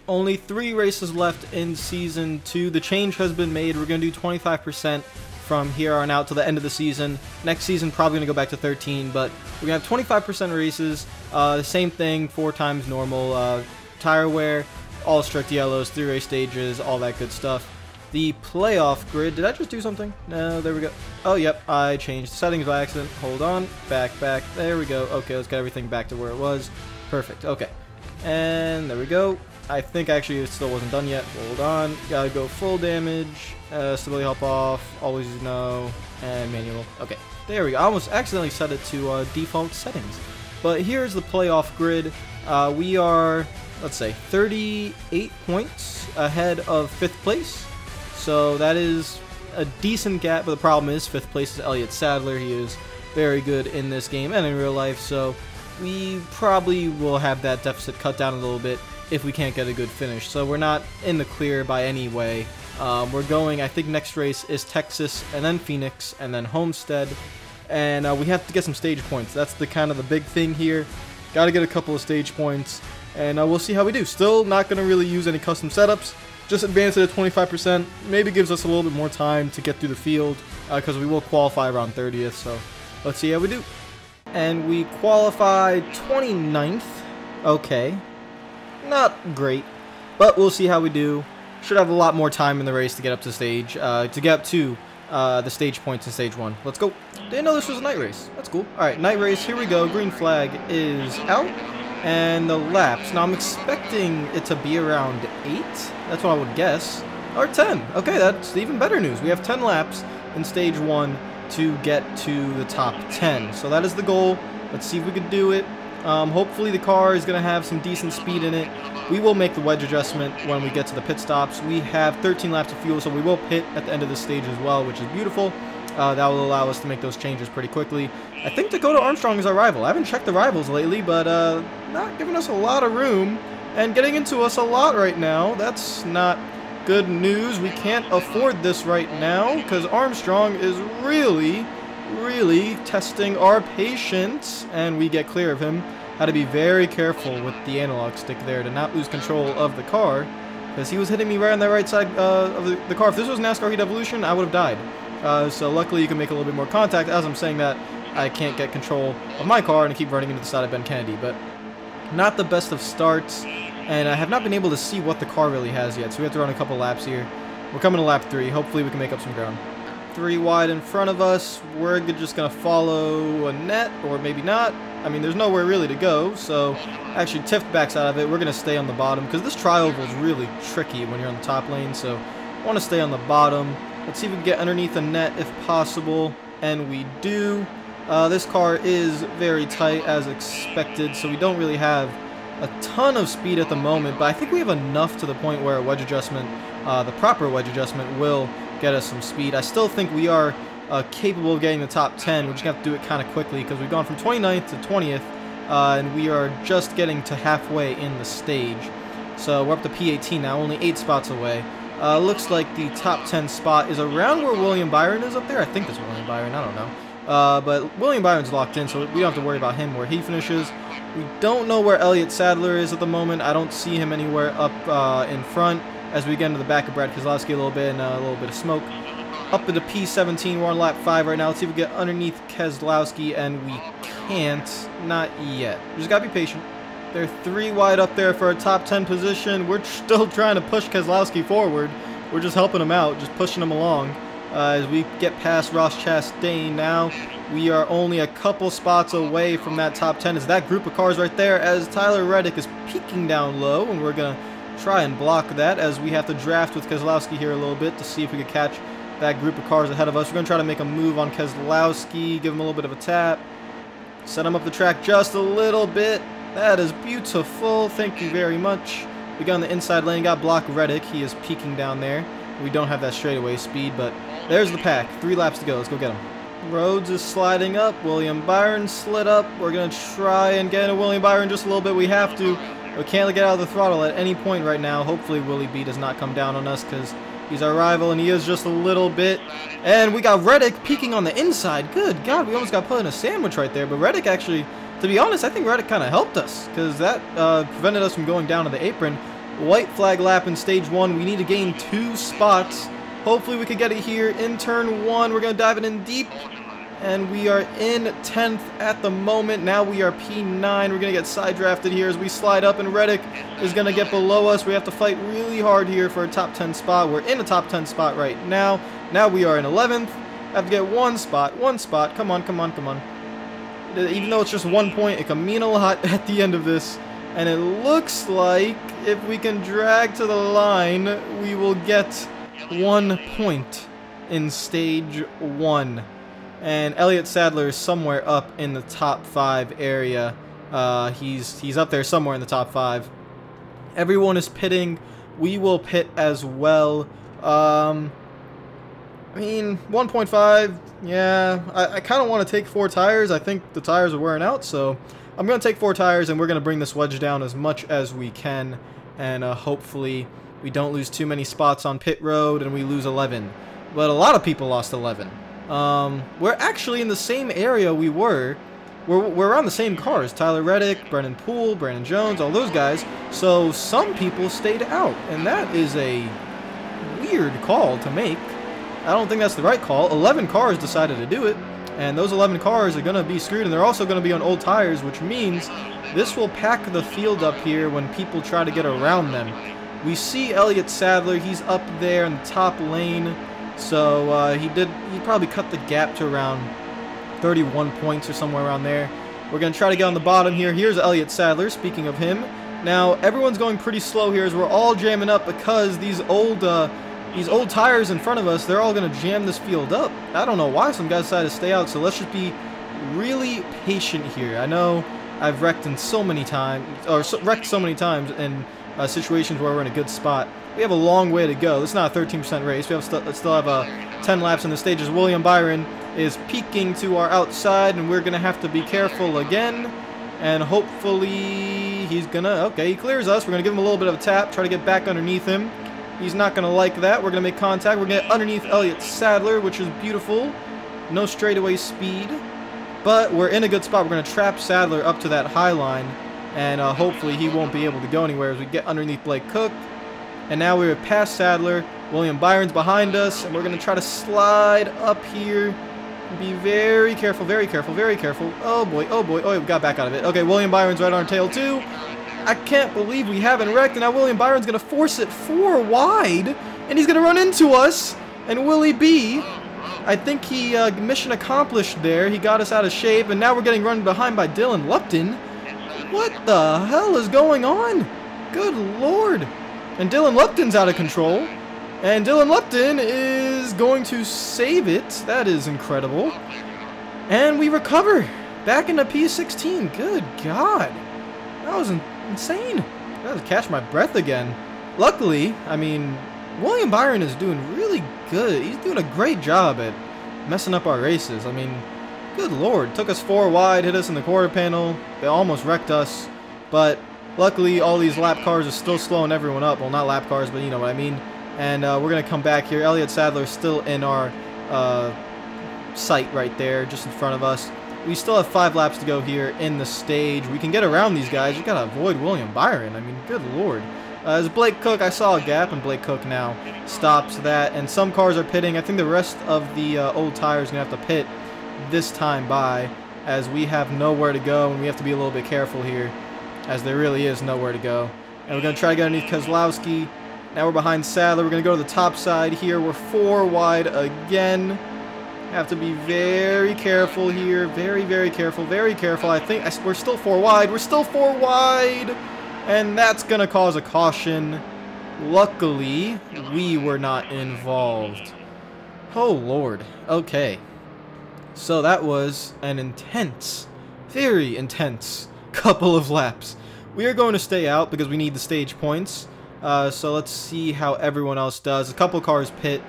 Only 3 races left in Season 2. The change has been made. We're going to do 25% from here on out to the end of the season. Next season, probably going to go back to 13, but we're going to have 25% races. The same thing, 4 times normal. Tire wear, all strict yellows, 3 race stages, all that good stuff. The playoff grid, did I just do something? No, there we go. Oh, yep, I changed the settings by accident. Hold on, back, there we go. Okay, let's get everything back to where it was. Perfect, okay. And there we go. I think actually it still wasn't done yet. Hold on, gotta go full damage, stability help off, always use no, and manual. Okay, there we go. I almost accidentally set it to default settings. But here's the playoff grid. We are, let's say, 38 points ahead of 5th place. So that is a decent gap, but the problem is 5th place is Elliott Sadler. He is very good in this game and in real life, so we probably will have that deficit cut down a little bit if we can't get a good finish. So we're not in the clear by any way. We're going, I think next race is Texas, and then Phoenix, and then Homestead, and we have to get some stage points. That's the kind of the big thing here. Got to get a couple of stage points, and we'll see how we do. Still not going to really use any custom setups. Just advance it at 25%. Maybe gives us a little bit more time to get through the field, because we will qualify around 30th. So let's see how we do. And we qualified 29th. Okay. Not great, but we'll see how we do. Should have a lot more time in the race to get up to stage, to get up to the stage points in stage 1. Let's go. Didn't know this was a night race. That's cool. Alright, night race, here we go. Green flag is out. And the laps. Now I'm expecting it to be around 8. That's what I would guess. Or 10. Okay, that's even better news. We have 10 laps in stage 1 to get to the top 10. So that is the goal. Let's see if we can do it. Hopefully the car is going to have some decent speed in it. We will make the wedge adjustment when we get to the pit stops. We have 13 laps of fuel, so we will pit at the end of the stage as well, which is beautiful. That will allow us to make those changes pretty quickly. I think Dakota Armstrong is our rival. I haven't checked the rivals lately, but not giving us a lot of room and getting into us a lot right now. That's not good news. We can't afford this right now because Armstrong is really testing our patience, and we get clear of him. Had to be very careful with the analog stick there to not lose control of the car, because he was hitting me right on the right side of the car. If this was NASCAR Heat Evolution, I would have died. So luckily you can make a little bit more contact. As I'm saying that, I can't get control of my car and I keep running into the side of Ben Kennedy, but not the best of starts, and I have not been able to see what the car really has yet, so we have to run a couple laps here. We're coming to lap 3. Hopefully we can make up some ground. 3 wide in front of us. We're just going to follow a net, or maybe not. I mean, there's nowhere really to go, so actually Tiff backs out of it. We're going to stay on the bottom, because this tri-oval is really tricky when you're on the top lane, so I want to stay on the bottom. Let's see if we can get underneath the net if possible, and we do. This car is very tight as expected, so we don't really have a ton of speed at the moment, but I think we have enough to the point where a wedge adjustment, the proper wedge adjustment, will get us some speed. I still think we are capable of getting the top 10. We're just going to have to do it kind of quickly because we've gone from 29th to 20th, and we are just getting to halfway in the stage. So we're up to P18 now, only 8 spots away. Looks like the top 10 spot is around where William Byron is up there. I think that's William Byron, I don't know. But William Byron's locked in, so we don't have to worry about him where he finishes. We don't know where Elliott Sadler is at the moment. I don't see him anywhere up in front as we get into the back of Brad Keselowski a little bit, and a little bit of smoke. Up into P17, we're on lap 5 right now. Let's see if we get underneath Keselowski, and we can't. Not yet. We just gotta be patient. They're 3 wide up there for a top 10 position. We're still trying to push Keselowski forward. We're just helping him out, just pushing him along. As we get past Ross Chastain now, we are only a couple spots away from that top 10. Is that group of cars right there, as Tyler Reddick is peeking down low, and we're going to try and block that as we have to draft with Keselowski here a little bit to see if we can catch that group of cars ahead of us. We're going to try to make a move on Keselowski, give him a little bit of a tap, set him up the track just a little bit. That is beautiful. Thank you very much. We got on the inside lane, got block Reddick. He is peeking down there. We don't have that straightaway speed, but there's the pack. 3 laps to go. Let's go get him. Rhodes is sliding up. William Byron slid up. We're going to try and get into William Byron just a little bit. We have to. We can't get out of the throttle at any point right now. Hopefully Willie B does not come down on us because he's our rival, and he is just a little bit. And we got Reddick peeking on the inside. Good God, we almost got put in a sandwich right there. But Reddick actually, to be honest, I think Reddick kind of helped us because that prevented us from going down to the apron. white flag lap in stage 1. We need to gain 2 spots. Hopefully we could get it here in turn 1. We're going to dive it in deep. And we are in 10th at the moment. Now we are P9. We're going to get side drafted here as we slide up, and Reddick is going to get below us. We have to fight really hard here for a top 10 spot. We're in a top 10 spot right now. Now we are in 11th. Have to get one spot. Come on, come on, come on. Even though it's just 1 point, it can mean a lot at the end of this. And it looks like if we can drag to the line, we will get 1 point in stage 1. And Elliott Sadler is somewhere up in the top 5 area. He's up there somewhere in the top 5. Everyone is pitting. We will pit as well. I mean, 1.5, yeah. I kind of want to take 4 tires. I think the tires are wearing out, so I'm going to take 4 tires, and we're going to bring this wedge down as much as we can. And hopefully we don't lose too many spots on pit road, and we lose 11. But a lot of people lost 11. We're actually in the same area we were. We're on the same cars. Tyler Reddick, Brennan Poole, Brandon Jones, all those guys. So some people stayed out, and that is a weird call to make. I don't think that's the right call. 11 cars decided to do it, and those 11 cars are going to be screwed, and they're also going to be on old tires, which means this will pack the field up here when people try to get around them. We see Elliott Sadler. He's up there in the top lane. So he probably cut the gap to around 31 points or somewhere around there. We're going to try to get on the bottom here. Here's Elliott Sadler, speaking of him. Now, everyone's going pretty slow here as we're all jamming up because these old tires in front of us, they're all going to jam this field up. I don't know why some guys decided to stay out, so let's just be really patient here. I know I've wrecked in so many times, or wrecked so many times in situations where we're in a good spot. We have a long way to go. This is not a 13% race. We still have 10 laps in the stages. William Byron is peeking to our outside, and we're going to have to be careful again. And hopefully he's going to... Okay, he clears us. We're going to give him a little bit of a tap, try to get back underneath him. He's not going to like that. We're going to make contact. We're going to get underneath Elliott Sadler, which is beautiful. No straightaway speed. But we're in a good spot. We're going to trap Sadler up to that high line. And hopefully he won't be able to go anywhere as we get underneath Blake Cook. And now we're past Sadler. William Byron's behind us, and we're going to try to slide up here. Be very careful, very careful, very careful. Oh boy, oh boy, oh, we got back out of it. Okay, William Byron's right on our tail too. I can't believe we haven't wrecked, and now William Byron's going to force it 4 wide, and he's going to run into us. And Willie B, I think he mission accomplished there. He got us out of shape, and now we're getting run behind by Dylan Lupton. What the hell is going on? Good Lord. And Dylan Lupton's out of control. And Dylan Lupton is going to save it. That is incredible. And we recover. Back into P16. Good God. That was insane. I had to catch my breath again. Luckily, I mean, William Byron is doing really good. He's doing a great job at messing up our races. I mean, good Lord. Took us 4 wide, hit us in the quarter panel. They almost wrecked us. But luckily, all these lap cars are still slowing everyone up. Well, not lap cars, but you know what I mean. And we're going to come back here. Elliott Sadler is still in our sight right there, just in front of us. We still have 5 laps to go here in the stage. We can get around these guys. You got to avoid William Byron. I mean, good Lord. As Blake Cook, I saw a gap, and Blake Cook now stops that. And some cars are pitting. I think the rest of the old tires are going to have to pit this time by, as we have nowhere to go, and we have to be a little bit careful here, as there really is nowhere to go. And we're going to try to get underneath Kozlowski. Now we're behind Sadler. We're going to go to the top side here. We're 4 wide again. Have to be very careful here. Very, very careful. Very careful. I think we're still 4 wide. We're still 4 wide. And that's going to cause a caution. Luckily, we were not involved. Oh, Lord. Okay. So that was an intense, very intense couple of laps. We are going to stay out because we need the stage points. So let's see how everyone else does. A couple cars pit,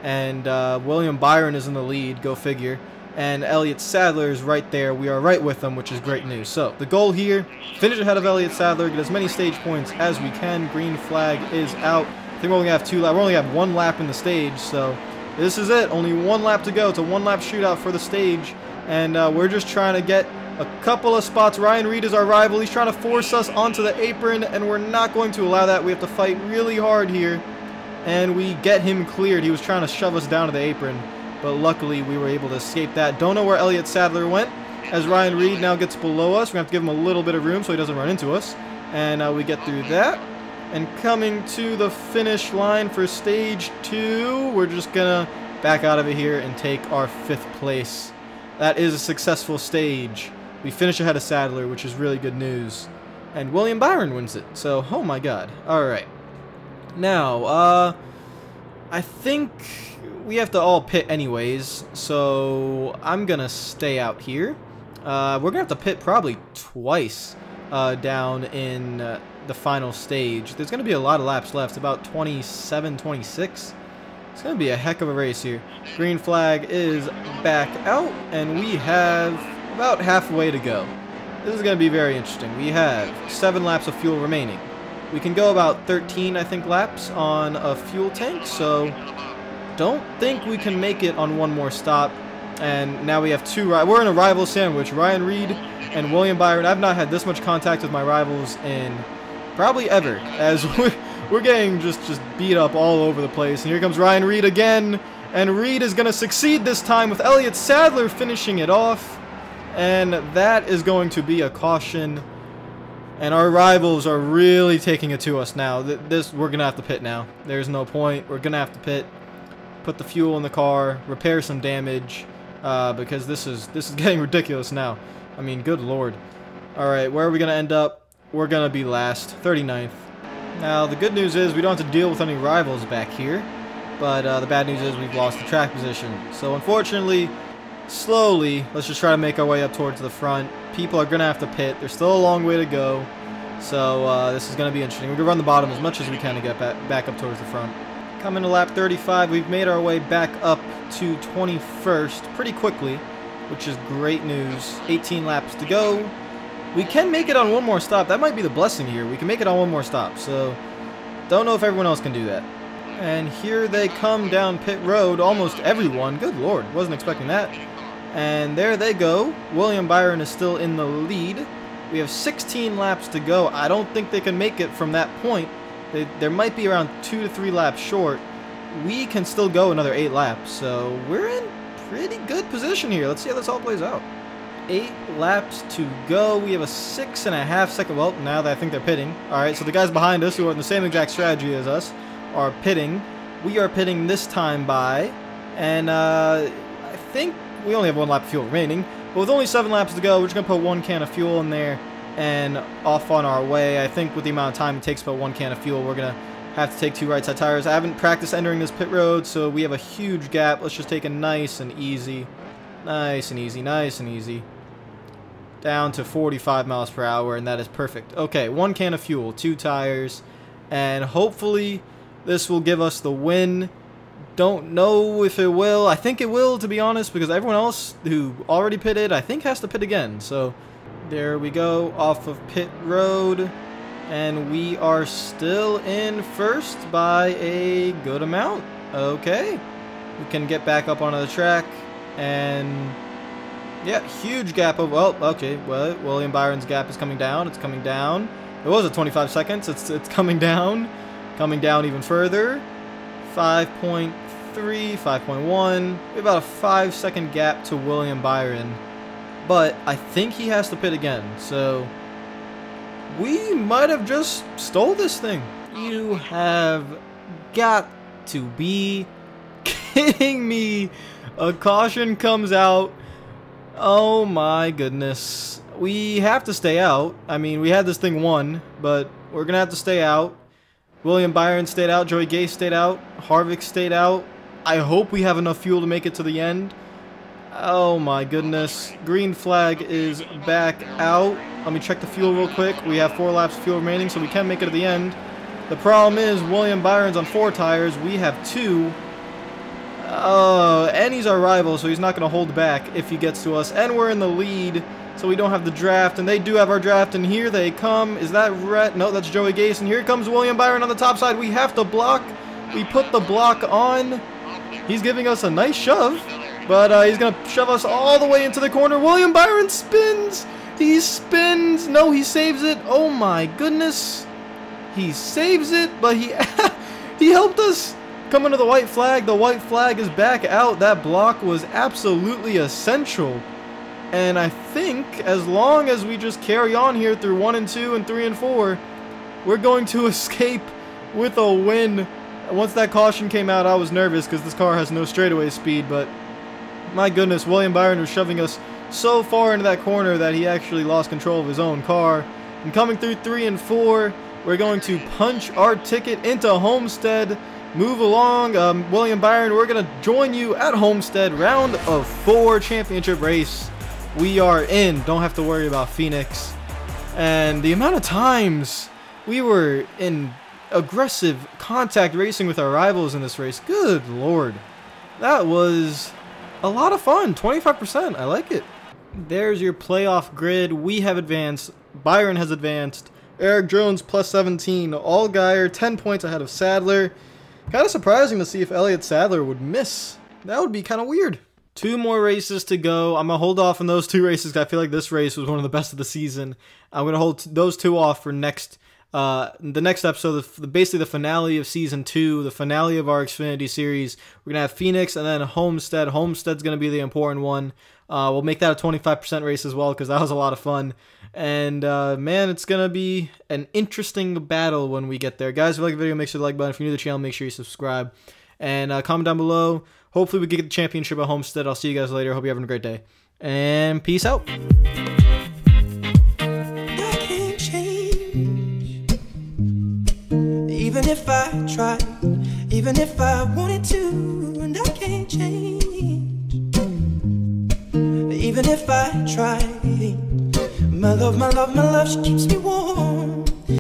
and William Byron is in the lead, go figure. And Elliott Sadler is right there. We are right with them, which is great news. So the goal here, finish ahead of Elliott Sadler, get as many stage points as we can. Green flag is out. I think we only have 2 laps. We only have 1 lap in the stage, so this is it. Only 1 lap to go. It's a 1-lap shootout for the stage, and we're just trying to get a couple of spots. Ryan Reed is our rival. He's trying to force us onto the apron, and we're not going to allow that. We have to fight really hard here, and we get him cleared. He was trying to shove us down to the apron, but luckily we were able to escape that. Don't know where Elliott Sadler went, as Ryan Reed now gets below us. We're going to have to give him a little bit of room so he doesn't run into us, and we get through that. And coming to the finish line for stage 2, we're just going to back out of it here and take our 5th place. That is a successful stage. We finish ahead of Sadler, which is really good news. And William Byron wins it. So, oh my god. Alright. Now, I think we have to all pit anyways. So, I'm going to stay out here. We're going to have to pit probably twice down in the final stage. There's going to be a lot of laps left. About 27, 26. It's going to be a heck of a race here. Green flag is back out, and we have about halfway to go. This is going to be very interesting. We have 7 laps of fuel remaining. We can go about 13, I think, laps on a fuel tank, so don't think we can make it on one more stop. And now we have 2 we're in a rival sandwich. Ryan Reed and William Byron. I've not had this much contact with my rivals in probably ever, as we're getting just beat up all over the place. And here comes Ryan Reed again, and Reed is going to succeed this time with Elliott Sadler finishing it off. And that is going to be a caution. And our rivals are really taking it to us now. We're going to have to pit now. There's no point. We're going to have to pit. Put the fuel in the car. Repair some damage. Because this is getting ridiculous now. I mean, good lord. Alright, where are we going to end up? We're going to be last. 39th. Now, the good news is we don't have to deal with any rivals back here. But the bad news is we've lost the track position. So, unfortunately, slowly, let's just try to make our way up towards the front. People are going to have to pit. There's still a long way to go. So, this is going to be interesting. We're going to run the bottom as much as we can to get back up towards the front. Coming to lap 35, we've made our way back up to 21st pretty quickly, which is great news. 18 laps to go. We can make it on one more stop. That might be the blessing here. We can make it on one more stop. So, don't know if everyone else can do that. And here they come down pit road. Almost everyone. Good lord. Wasn't expecting that. And there they go. William Byron is still in the lead. We have 16 laps to go. I don't think they can make it from that point. There might be around 2 to 3 laps short. We can still go another 8 laps. So, we're in pretty good position here. Let's see how this all plays out. 8 laps to go. We have a 6.5 second. Well, now that I think they're pitting. Alright, so the guys behind us who are in the same exact strategy as us are pitting. We are pitting this time by. And I think we only have 1 lap of fuel remaining. But with only 7 laps to go, we're just going to put 1 can of fuel in there and off on our way. I think with the amount of time it takes to put 1 can of fuel, we're going to have to take 2 right side tires. I haven't practiced entering this pit road, so we have a huge gap. Let's just take it nice and easy. Nice and easy, nice and easy. Down to 45 miles per hour, and that is perfect. Okay, 1 can of fuel, 2 tires, and hopefully this will give us the win. Don't know if it will. I think it will, to be honest, because everyone else who already pitted, I think, has to pit again. So there we go, off of pit road, and we are still in first by a good amount. Okay, we can get back up onto the track, and yeah, huge gap of, well, okay, well, William Byron's gap is coming down. It's coming down. It was at 25 seconds. It's coming down even further. 5.3, 5.1. We have about a 5-second gap to William Byron, but I think he has to pit again. So we might have just stole this thing. You have got to be kidding me. A caution comes out. Oh my goodness. We have to stay out. I mean, we had this thing won, but we're going to have to stay out. William Byron stayed out. Joey Gase stayed out. Harvick stayed out. I hope we have enough fuel to make it to the end. Oh my goodness. Green flag is back out. Let me check the fuel real quick. We have 4 laps of fuel remaining, so we can make it to the end. The problem is William Byron's on 4 tires. We have 2. And he's our rival, so he's not going to hold back if he gets to us. And we're in the lead, so we don't have the draft. And they do have our draft, and here they come. Is that Rhett? No, that's Joey Gase. And here comes William Byron on the top side. We have to block. We put the block on. He's giving us a nice shove. But he's going to shove us all the way into the corner. William Byron spins. He spins. No, he saves it. Oh my goodness. He saves it, but he he helped us come into the white flag. The white flag is back out. That block was absolutely essential. And I think as long as we just carry on here through 1 and 2 and 3 and 4, we're going to escape with a win. Once that caution came out, I was nervous because this car has no straightaway speed, but my goodness, William Byron was shoving us so far into that corner that he actually lost control of his own car. And coming through 3 and 4, we're going to punch our ticket into Homestead. Move along, William Byron, we're going to join you at Homestead, round of 4 championship race. We are in, don't have to worry about Phoenix. And the amount of times we were in aggressive contact racing with our rivals in this race, good lord. That was a lot of fun, 25%, I like it. There's your playoff grid. We have advanced, Byron has advanced, Eric Jones plus 17, Allgaier 10 points ahead of Sadler. Kind of surprising to see if Elliott Sadler would miss. That would be kind of weird. 2 more races to go. I'm going to hold off on those 2 races because I feel like this race was one of the best of the season. I'm going to hold those 2 off for the next episode, basically the finale of Season 2, the finale of our Xfinity Series. We're going to have Phoenix and then Homestead. Homestead's going to be the important one. We'll make that a 25% race as well because that was a lot of fun. And, man, it's going to be an interesting battle when we get there. Guys, if you like the video, make sure to like button. If you're new to the channel, make sure you subscribe. And comment down below. Hopefully we get the championship at Homestead. I'll see you guys later. Hope you're having a great day. And peace out. Even if I tried, even if I wanted to, and I can't change. Even if I tried, my love, she keeps me warm.